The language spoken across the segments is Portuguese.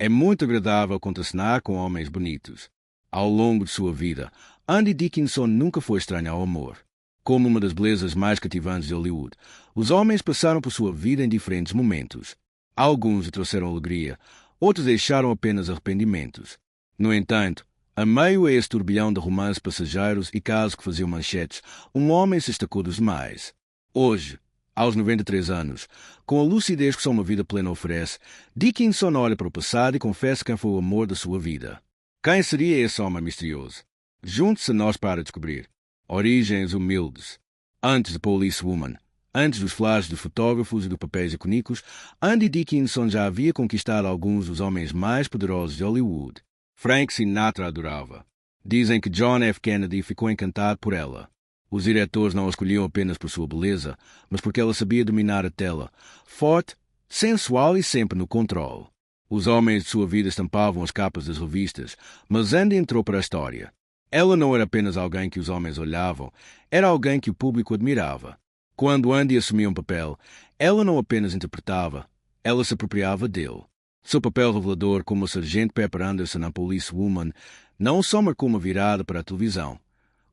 É muito agradável contracenar com homens bonitos. Ao longo de sua vida, Andy Dickinson nunca foi estranho ao amor. Como uma das belezas mais cativantes de Hollywood, os homens passaram por sua vida em diferentes momentos. Alguns lhe trouxeram alegria, outros deixaram apenas arrependimentos. No entanto, a meio a esse turbilhão de romances passageiros e casos que faziam manchetes, um homem se destacou dos demais. Hoje, aos 93 anos, com a lucidez que só uma vida plena oferece, Dickinson olha para o passado e confessa quem foi o amor da sua vida. Quem seria esse homem misterioso? Junte-se a nós para descobrir. Origens humildes. Antes de Policewoman, antes dos flashes dos fotógrafos e dos papéis icônicos, Andy Dickinson já havia conquistado alguns dos homens mais poderosos de Hollywood. Frank Sinatra adorava. Dizem que John F. Kennedy ficou encantado por ela. Os diretores não a escolhiam apenas por sua beleza, mas porque ela sabia dominar a tela, forte, sensual e sempre no controle. Os homens de sua vida estampavam as capas das revistas, mas Andy entrou para a história. Ela não era apenas alguém que os homens olhavam, era alguém que o público admirava. Quando Andy assumia um papel, ela não apenas interpretava, ela se apropriava dele. Seu papel revelador como a Sargento Pepper Anderson na Policewoman não só marcou uma virada para a televisão,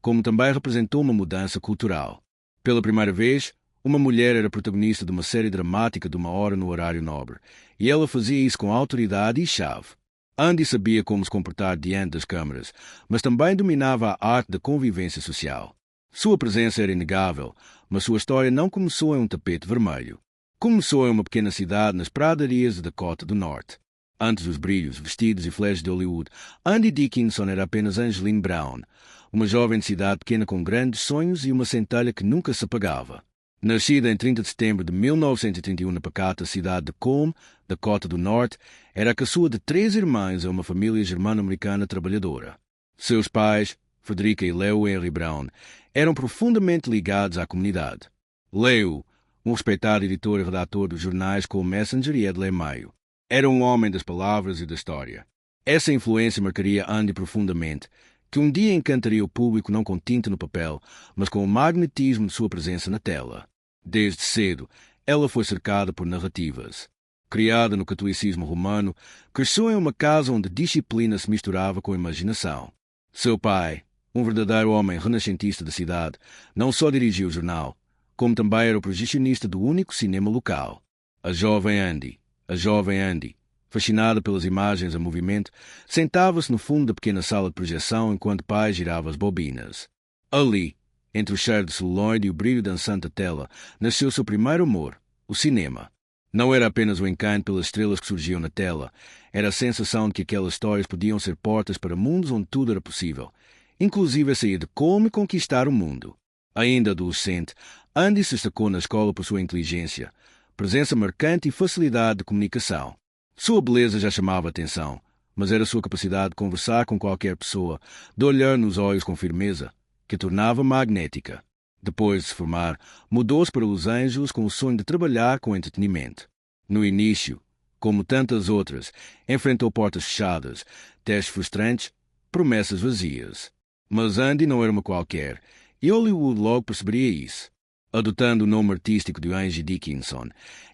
como também representou uma mudança cultural. Pela primeira vez, uma mulher era protagonista de uma série dramática de 1 hora no horário nobre, e ela fazia isso com autoridade e chave. Andy sabia como se comportar diante das câmaras, mas também dominava a arte da convivência social. Sua presença era inegável, mas sua história não começou em um tapete vermelho. Começou em uma pequena cidade nas pradarias da Dakota do Norte. Antes dos brilhos, vestidos e flashes de Hollywood, Andy Dickinson era apenas Angeline Brown, uma jovem de cidade pequena com grandes sonhos e uma centelha que nunca se apagava. Nascida em 30 de setembro de 1931 na pacata cidade de Colm, Dakota do Norte, era a caçula de 3 irmãs em uma família germano-americana trabalhadora. Seus pais, Frederica e Leo Henry Brown, eram profundamente ligados à comunidade. Leo, um respeitado editor e redator dos jornais como Messenger e Adlai Mayo, era um homem das palavras e da história. Essa influência marcaria Andy profundamente, que um dia encantaria o público não com tinta no papel, mas com o magnetismo de sua presença na tela. Desde cedo, ela foi cercada por narrativas. Criada no catolicismo romano, cresceu em uma casa onde disciplina se misturava com imaginação. Seu pai, um verdadeiro homem renascentista da cidade, não só dirigia o jornal, como também era o projecionista do único cinema local. A jovem Andy, fascinada pelas imagens em movimento, sentava-se no fundo da pequena sala de projeção enquanto o pai girava as bobinas. Ali, entre o cheiro de celuloide e o brilho dançante da tela, nasceu seu primeiro amor, o cinema. Não era apenas o encanto pelas estrelas que surgiam na tela, era a sensação de que aquelas histórias podiam ser portas para mundos onde tudo era possível, inclusive a sair de como e conquistar o mundo. Ainda adolescente, Andy se destacou na escola por sua inteligência, presença marcante e facilidade de comunicação. Sua beleza já chamava a atenção, mas era sua capacidade de conversar com qualquer pessoa, de olhar nos olhos com firmeza, que a tornava magnética. Depois de se formar, mudou-se para Los Angeles com o sonho de trabalhar com entretenimento. No início, como tantas outras, enfrentou portas fechadas, testes frustrantes, promessas vazias. Mas Andy não era uma qualquer, e Hollywood logo perceberia isso. Adotando o nome artístico de Angie Dickinson,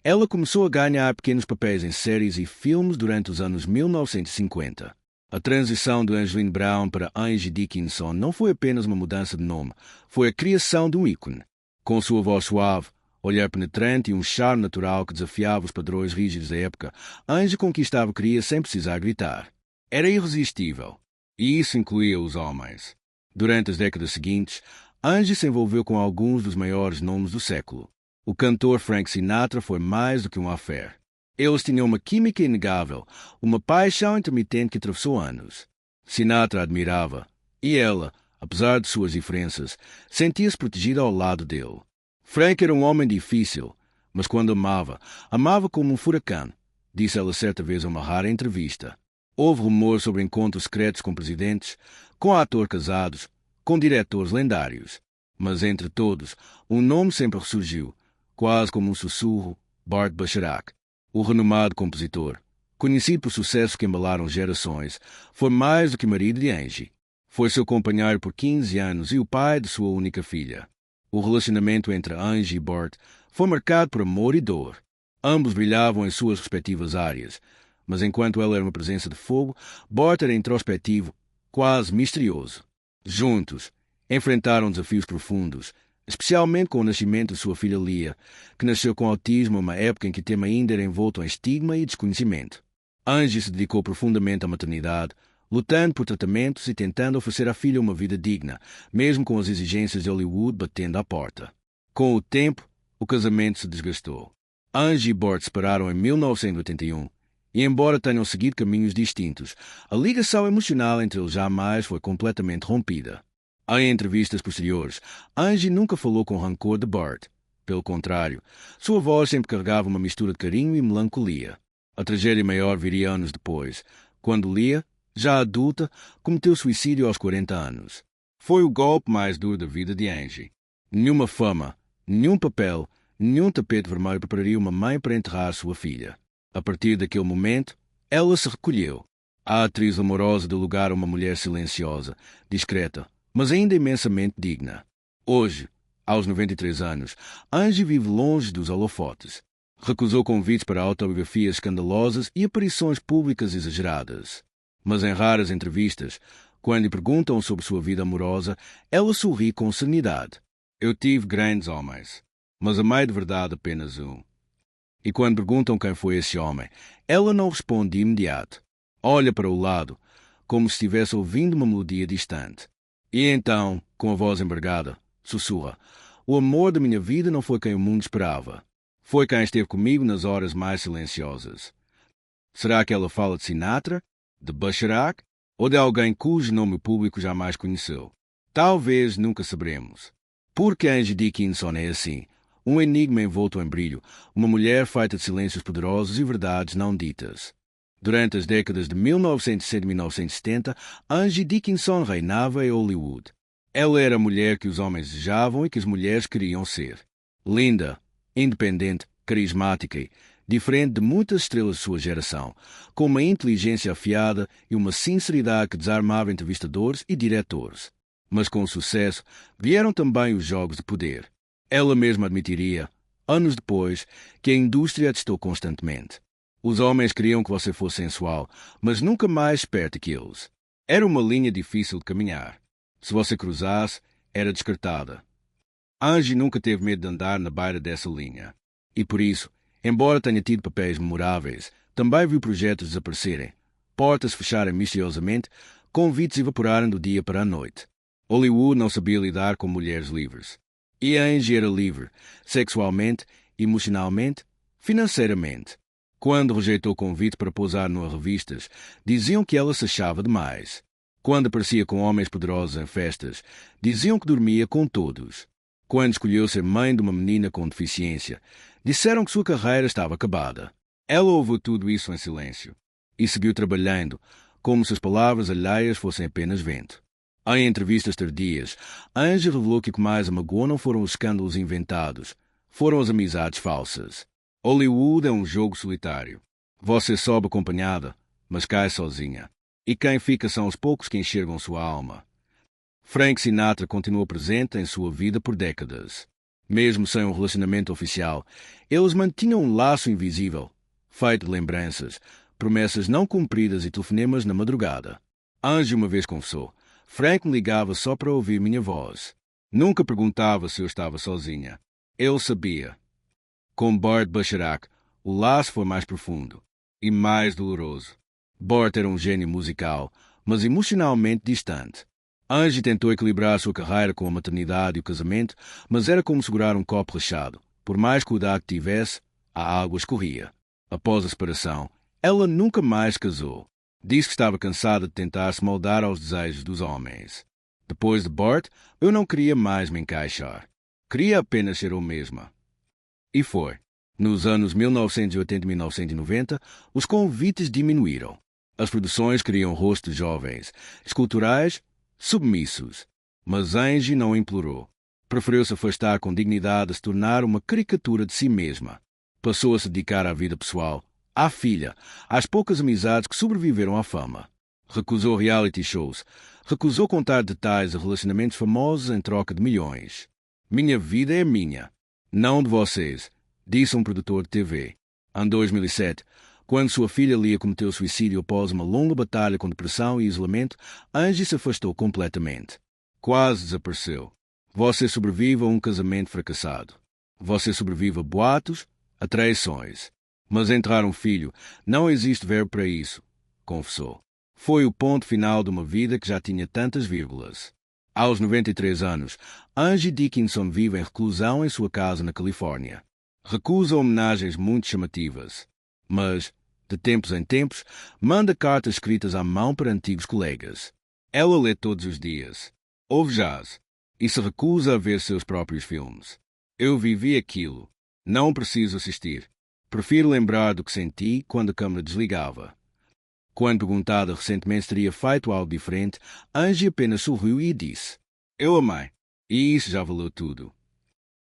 ela começou a ganhar pequenos papéis em séries e filmes durante os anos 1950. A transição de Angeline Brown para Angie Dickinson não foi apenas uma mudança de nome, foi a criação de um ícone. Com sua voz suave, olhar penetrante e um charme natural que desafiava os padrões rígidos da época, Angie conquistava o que queria sem precisar gritar. Era irresistível, e isso incluía os homens. Durante as décadas seguintes, Angie se envolveu com alguns dos maiores nomes do século. O cantor Frank Sinatra foi mais do que um affair. Eles tinham uma química inegável, uma paixão intermitente que atravessou anos. Sinatra a admirava, e ela, apesar de suas diferenças, sentia-se protegida ao lado dele. Frank era um homem difícil, mas quando amava, amava como um furacão, disse ela certa vez a uma rara entrevista. Houve rumores sobre encontros secretos com presidentes, com atores casados, com diretores lendários. Mas entre todos, um nome sempre ressurgiu, quase como um sussurro: Burt Bacharach. O renomado compositor, conhecido por sucessos que embalaram gerações, foi mais do que marido de Angie. Foi seu companheiro por 15 anos e o pai de sua única filha. O relacionamento entre Angie e Burt foi marcado por amor e dor. Ambos brilhavam em suas respectivas áreas, Mas enquanto ela era uma presença de fogo, Bart era introspectivo, quase misterioso. Juntos, enfrentaram desafios profundos, especialmente com o nascimento de sua filha Leah, que nasceu com autismo em uma época em que o tema ainda era envolto em estigma e desconhecimento. Angie se dedicou profundamente à maternidade, lutando por tratamentos e tentando oferecer à filha uma vida digna, mesmo com as exigências de Hollywood batendo à porta. Com o tempo, o casamento se desgastou. Angie e Bart separaram em 1981, e embora tenham seguido caminhos distintos, a ligação emocional entre eles jamais foi completamente rompida. Em entrevistas posteriores, Angie nunca falou com rancor de Bart. Pelo contrário, sua voz sempre carregava uma mistura de carinho e melancolia. A tragédia maior viria anos depois, quando Leah, já adulta, cometeu suicídio aos 40 anos. Foi o golpe mais duro da vida de Angie. Nenhuma fama, nenhum papel, nenhum tapete vermelho prepararia uma mãe para enterrar sua filha. A partir daquele momento, ela se recolheu. A atriz amorosa deu lugar a uma mulher silenciosa, discreta, mas ainda imensamente digna. Hoje, aos 93 anos, Angie vive longe dos holofotes. Recusou convites para autobiografias escandalosas e aparições públicas exageradas. Mas em raras entrevistas, quando lhe perguntam sobre sua vida amorosa, ela sorri com serenidade. Eu tive grandes homens, mas amei de verdade apenas um. E quando perguntam quem foi esse homem, ela não responde de imediato. Olha para o lado, como se estivesse ouvindo uma melodia distante. E então, com a voz embargada, sussurra: o amor da minha vida não foi quem o mundo esperava. Foi quem esteve comigo nas horas mais silenciosas. Será que ela fala de Sinatra, de Bacharach, ou de alguém cujo nome o público jamais conheceu? Talvez nunca saberemos. Porque Angie Dickinson é assim, um enigma envolto em brilho, uma mulher feita de silêncios poderosos e verdades não ditas. Durante as décadas de 1960 e 1970, Angie Dickinson reinava em Hollywood. Ela era a mulher que os homens desejavam e que as mulheres queriam ser. Linda, independente, carismática e diferente de muitas estrelas de sua geração, com uma inteligência afiada e uma sinceridade que desarmava entrevistadores e diretores. Mas com o sucesso vieram também os jogos de poder. Ela mesma admitiria, anos depois, que a indústria a testou constantemente. Os homens queriam que você fosse sensual, mas nunca mais esperto que eles. Era uma linha difícil de caminhar. Se você cruzasse, era descartada. Angie nunca teve medo de andar na beira dessa linha. E por isso, embora tenha tido papéis memoráveis, também viu projetos desaparecerem, portas fecharem misteriosamente, convites evaporarem do dia para a noite. Hollywood não sabia lidar com mulheres livres. E a Angie era livre, sexualmente, emocionalmente, financeiramente. Quando rejeitou o convite para posar nas revistas, diziam que ela se achava demais. Quando aparecia com homens poderosos em festas, diziam que dormia com todos. Quando escolheu ser mãe de uma menina com deficiência, disseram que sua carreira estava acabada. Ela ouviu tudo isso em silêncio e seguiu trabalhando, como se as palavras alheias fossem apenas vento. Em entrevistas tardias, Angie revelou que o que mais a magoou não foram os escândalos inventados, foram as amizades falsas. Hollywood é um jogo solitário. Você sobe acompanhada, mas cai sozinha. E quem fica são os poucos que enxergam sua alma. Frank Sinatra continuou presente em sua vida por décadas. Mesmo sem um relacionamento oficial, eles mantinham um laço invisível, feito de lembranças, promessas não cumpridas e telefonemas na madrugada. Angie uma vez confessou: Frank me ligava só para ouvir minha voz. Nunca perguntava se eu estava sozinha. Ele sabia. Com Bart Bacharach, o laço foi mais profundo e mais doloroso. Bart era um gênio musical, mas emocionalmente distante. Angie tentou equilibrar sua carreira com a maternidade e o casamento, mas era como segurar um copo rachado. Por mais cuidado que tivesse, a água escorria. Após a separação, ela nunca mais casou. Disse que estava cansada de tentar se moldar aos desejos dos homens. Depois de Bart, eu não queria mais me encaixar. Queria apenas ser eu mesma. E foi. Nos anos 1980 e 1990, os convites diminuíram. As produções criam rostos jovens, esculturais, submissos. Mas Angie não implorou. Preferiu se afastar com dignidade a se tornar uma caricatura de si mesma. Passou a se dedicar à vida pessoal, à filha, às poucas amizades que sobreviveram à fama. Recusou reality shows. Recusou contar detalhes de relacionamentos famosos em troca de milhões. Minha vida é minha, não de vocês, disse um produtor de TV. Em 2007, Quando sua filha Lia cometeu suicídio após uma longa batalha com depressão e isolamento, Angie se afastou completamente. Quase desapareceu. Você sobrevive a um casamento fracassado. Você sobrevive a boatos, a traições. Mas enterrar um filho, não existe verbo para isso, confessou. Foi o ponto final de uma vida que já tinha tantas vírgulas. Aos 93 anos, Angie Dickinson vive em reclusão em sua casa na Califórnia. Recusa homenagens muito chamativas, mas, de tempos em tempos, manda cartas escritas à mão para antigos colegas. Ela lê todos os dias, ouve jazz e se recusa a ver seus próprios filmes. Eu vivi aquilo. Não preciso assistir. Prefiro lembrar do que senti quando a câmera desligava. Quando perguntada recentemente se teria feito algo diferente, Angie apenas sorriu e disse: Eu amei. E isso já valeu tudo.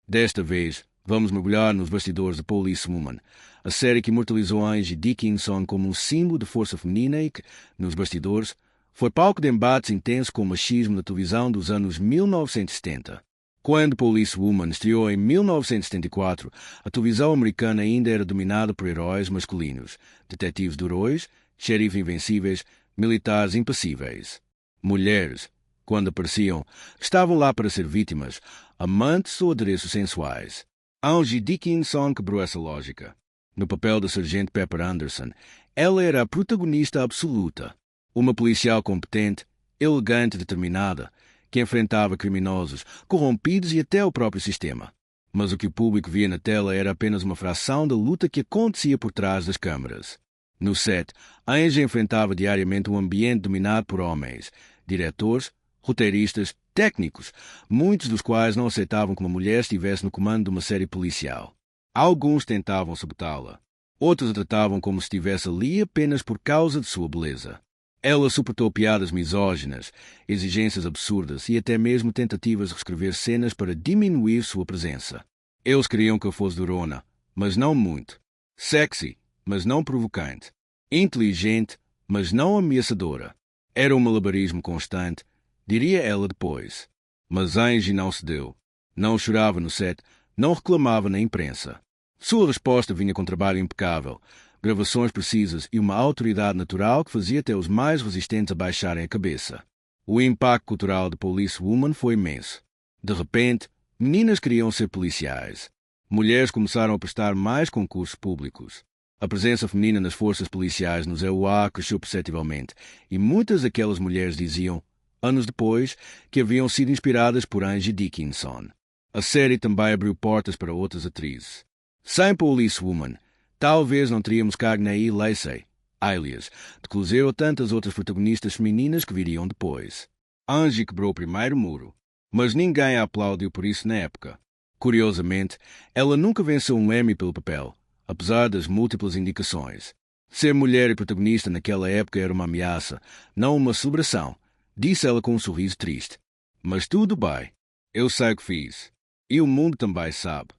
Desta vez, vamos mergulhar nos bastidores de Policewoman, a série que imortalizou Angie Dickinson como um símbolo de força feminina e que, nos bastidores, foi palco de embates intensos com o machismo na televisão dos anos 1970. Quando Policewoman estreou em 1974, a televisão americana ainda era dominada por heróis masculinos, detetives durões, xerifes invencíveis, militares impassíveis. Mulheres, quando apareciam, estavam lá para ser vítimas, amantes ou adereços sensuais. Angie Dickinson quebrou essa lógica. No papel da Sargento Pepper Anderson, ela era a protagonista absoluta. Uma policial competente, elegante e determinada, que enfrentava criminosos, corrompidos e até o próprio sistema. Mas o que o público via na tela era apenas uma fração da luta que acontecia por trás das câmaras. No set, Angie enfrentava diariamente um ambiente dominado por homens, diretores, roteiristas, técnicos, muitos dos quais não aceitavam que uma mulher estivesse no comando de uma série policial. Alguns tentavam sabotá-la. Outros a tratavam como se estivesse ali apenas por causa de sua beleza. Ela suportou piadas misóginas, exigências absurdas e até mesmo tentativas de reescrever cenas para diminuir sua presença. Eles queriam que eu fosse durona, mas não muito. Sexy, mas não provocante. Inteligente, mas não ameaçadora. Era um malabarismo constante, diria ela depois. Mas Angie não cedeu. Não chorava no set, não reclamava na imprensa. Sua resposta vinha com trabalho impecável, gravações precisas e uma autoridade natural que fazia até os mais resistentes abaixarem a cabeça. O impacto cultural de Policewoman foi imenso. De repente, meninas queriam ser policiais. Mulheres começaram a prestar mais concursos públicos. A presença feminina nas forças policiais nos EUA cresceu perceptivelmente, e muitas daquelas mulheres diziam, anos depois, que haviam sido inspiradas por Angie Dickinson. A série também abriu portas para outras atrizes. Sem Policewoman, talvez não teríamos Cagney Lacey, alias, de Clouseau ou tantas outras protagonistas femininas que viriam depois. Angie quebrou o primeiro muro, mas ninguém a aplaudiu por isso na época. Curiosamente, ela nunca venceu um Emmy pelo papel, apesar das múltiplas indicações. Ser mulher e protagonista naquela época era uma ameaça, não uma celebração, disse ela com um sorriso triste. Mas tudo bem, eu sei o que fiz. E o mundo também sabe.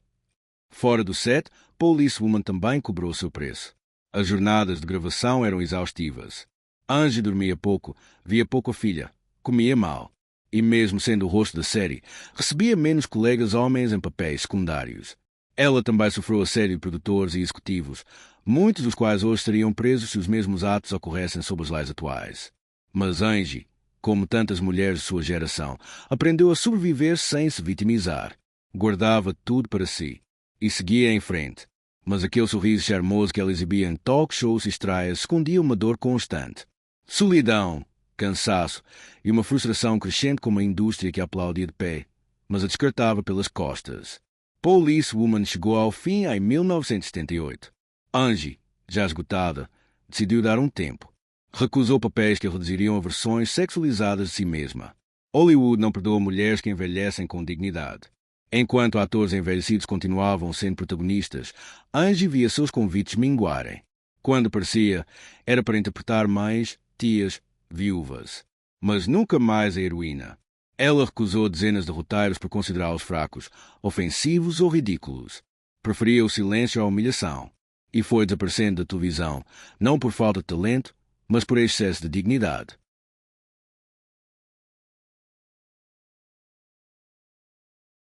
Fora do set, Policewoman também cobrou seu preço. As jornadas de gravação eram exaustivas. Angie dormia pouco, via pouco a filha, comia mal. E mesmo sendo o rosto da série, recebia menos colegas homens em papéis secundários. Ela também sofreu assédio de produtores e executivos, muitos dos quais hoje estariam presos se os mesmos atos ocorressem sob as leis atuais. Mas Angie, como tantas mulheres de sua geração, aprendeu a sobreviver sem se vitimizar. Guardava tudo para si e seguia em frente. Mas aquele sorriso charmoso que ela exibia em talk shows e estreias escondia uma dor constante. Solidão, cansaço e uma frustração crescente com uma indústria que a aplaudia de pé, mas a descartava pelas costas. Policewoman chegou ao fim em 1978. Angie, já esgotada, decidiu dar um tempo. Recusou papéis que a reduziriam a versões sexualizadas de si mesma. Hollywood não perdoa mulheres que envelhecem com dignidade. Enquanto atores envelhecidos continuavam sendo protagonistas, Angie via seus convites minguarem. Quando aparecia, era para interpretar mães, tias, viúvas. Mas nunca mais a heroína. Ela recusou dezenas de roteiros por considerá-los fracos, ofensivos ou ridículos. Preferia o silêncio à humilhação. E foi desaparecendo da televisão, não por falta de talento, mas por excesso de dignidade.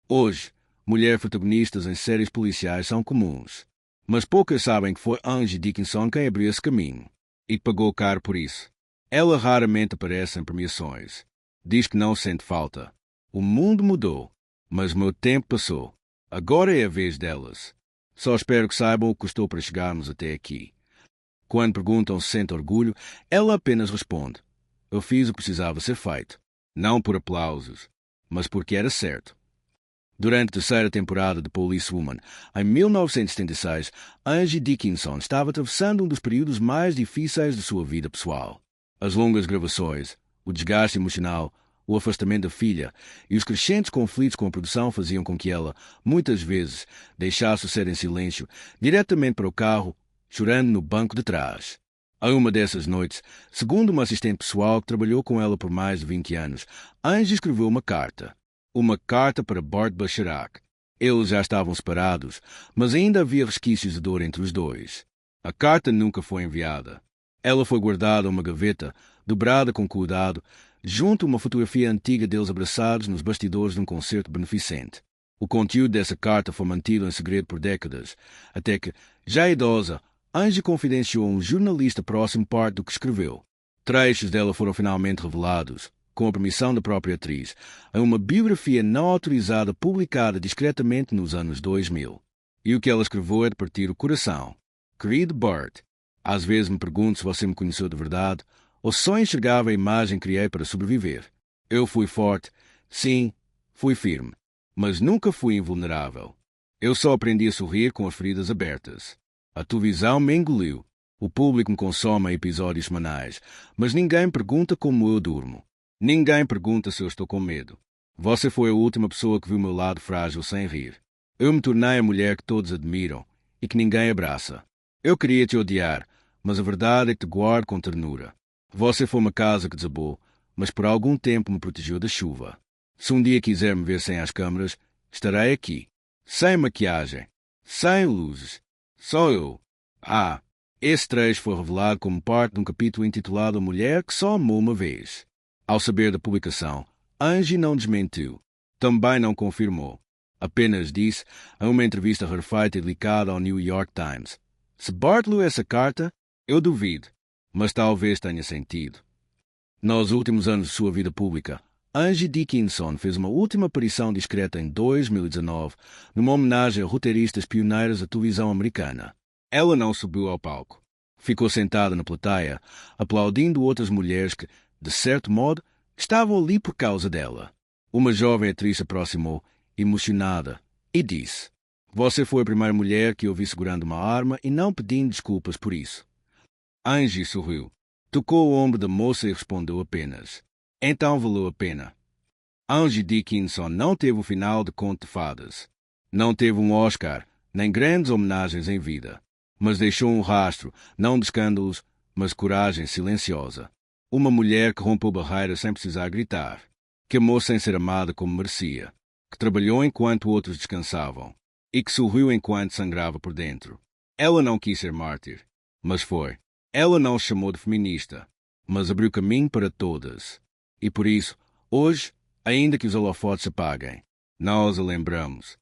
Hoje, mulheres protagonistas em séries policiais são comuns. Mas poucas sabem que foi Angie Dickinson quem abriu esse caminho. E pagou caro por isso. Ela raramente aparece em premiações. Diz que não sente falta. O mundo mudou, mas meu tempo passou. Agora é a vez delas. Só espero que saibam o que custou para chegarmos até aqui. Quando perguntam se sente orgulho, ela apenas responde: eu fiz o que precisava ser feito. Não por aplausos, mas porque era certo. Durante a terceira temporada de Policewoman, em 1976, Angie Dickinson estava atravessando um dos períodos mais difíceis de sua vida pessoal. As longas gravações, o desgaste emocional, o afastamento da filha e os crescentes conflitos com a produção faziam com que ela, muitas vezes, deixasse o ser em silêncio, diretamente para o carro, chorando no banco de trás. Em uma dessas noites, segundo uma assistente pessoal que trabalhou com ela por mais de 20 anos, Angie escreveu uma carta. Uma carta para Bart Bacharach. Eles já estavam separados, mas ainda havia resquícios de dor entre os dois. A carta nunca foi enviada. Ela foi guardada em uma gaveta, dobrada com cuidado, junto a uma fotografia antiga deles abraçados nos bastidores de um concerto beneficente. O conteúdo dessa carta foi mantido em segredo por décadas, até que, já idosa, Angie confidenciou a um jornalista próximo parte do que escreveu. Trechos dela foram finalmente revelados, com a permissão da própria atriz, em uma biografia não autorizada publicada discretamente nos anos 2000. E o que ela escreveu é de partir o coração. Querido Bart, às vezes me pergunto se você me conheceu de verdade ou só enxergava a imagem que criei para sobreviver. Eu fui forte, sim, fui firme, mas nunca fui invulnerável. Eu só aprendi a sorrir com as feridas abertas. A televisão me engoliu. O público me consome em episódios semanais, mas ninguém pergunta como eu durmo. Ninguém pergunta se eu estou com medo. Você foi a última pessoa que viu o meu lado frágil sem rir. Eu me tornei a mulher que todos admiram e que ninguém abraça. Eu queria te odiar, mas a verdade é que te guardo com ternura. Você foi uma casa que desabou, mas por algum tempo me protegeu da chuva. Se um dia quiser me ver sem as câmeras, estarei aqui. Sem maquiagem, sem luzes. Só eu. Esse trecho foi revelado como parte de um capítulo intitulado A Mulher que Só Amou Uma Vez. Ao saber da publicação, Angie não desmentiu. Também não confirmou. Apenas disse, em uma entrevista rarefeita e delicada ao New York Times: se Bart leu essa carta, eu duvido, mas talvez tenha sentido. Nos últimos anos de sua vida pública, Angie Dickinson fez uma última aparição discreta em 2019, numa homenagem a roteiristas pioneiros da televisão americana. Ela não subiu ao palco. Ficou sentada na plateia, aplaudindo outras mulheres que, de certo modo, estavam ali por causa dela. Uma jovem atriz se aproximou, emocionada, e disse: você foi a primeira mulher que eu vi segurando uma arma e não pedindo desculpas por isso. Angie sorriu, tocou o ombro da moça e respondeu apenas: então valeu a pena. Angie Dickinson não teve o final de Conto de Fadas. Não teve um Oscar, nem grandes homenagens em vida. Mas deixou um rastro, não de escândalos, mas coragem silenciosa. Uma mulher que rompeu barreiras sem precisar gritar, que amou sem ser amada como merecia, que trabalhou enquanto outros descansavam e que sorriu enquanto sangrava por dentro. Ela não quis ser mártir, mas foi. Ela não se chamou de feminista, mas abriu caminho para todas. E por isso, hoje, ainda que os holofotes se apaguem, nós a lembramos.